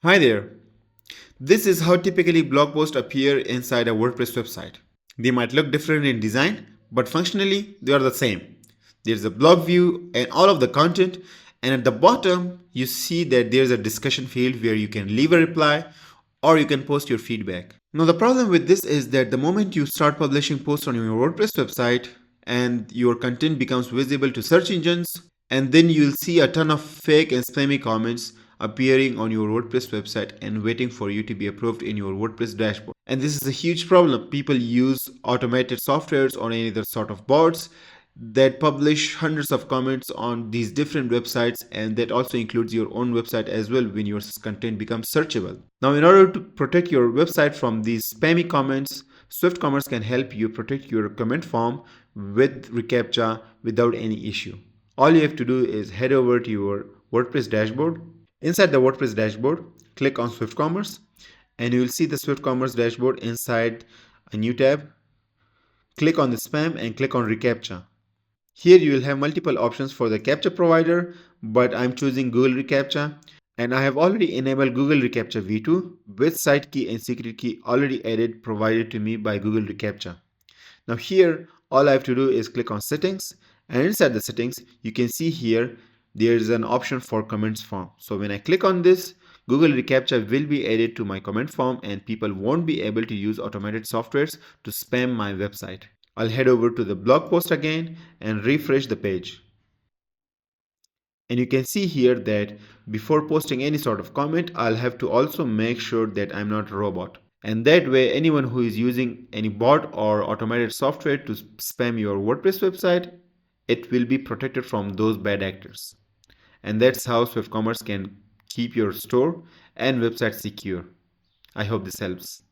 Hi there. This is how typically blog posts appear inside a WordPress website. They might look different in design, but functionally they are the same. There's a blog view and all of the content, and at the bottom you see that there's a discussion field where you can leave a reply or you can post your feedback. Now the problem with this is that the moment you start publishing posts on your WordPress website and your content becomes visible to search engines, and then you'll see a ton of fake and spammy comments appearing on your WordPress website and waiting for you to be approved in your WordPress dashboard. And this is a huge problem. People use automated softwares or any other sort of bots that publish hundreds of comments on these different websites, and that also includes your own website as well when your content becomes searchable. Now, in order to protect your website from these spammy comments, WooCommerce can help you protect your comment form with reCAPTCHA without any issue. All you have to do is head over to your WordPress dashboard. Inside the WordPress dashboard, click on WooCommerce, and you will see the WooCommerce dashboard inside a new tab. Click on the spam and click on reCAPTCHA. Here you will have multiple options for the CAPTCHA provider, but I'm choosing Google reCAPTCHA, and I have already enabled Google reCAPTCHA v2 with site key and secret key already added provided to me by Google reCAPTCHA. Now here all I have to do is click on settings, and inside the settings you can see here there is an option for comments form. So when I click on this, Google reCAPTCHA will be added to my comment form and people won't be able to use automated softwares to spam my website. I'll head over to the blog post again and refresh the page. And you can see here that before posting any sort of comment, I'll have to also make sure that I'm not a robot. And that way, anyone who is using any bot or automated software to spam your WordPress website, it will be protected from those bad actors. And that's how WooCommerce can keep your store and website secure. I hope this helps.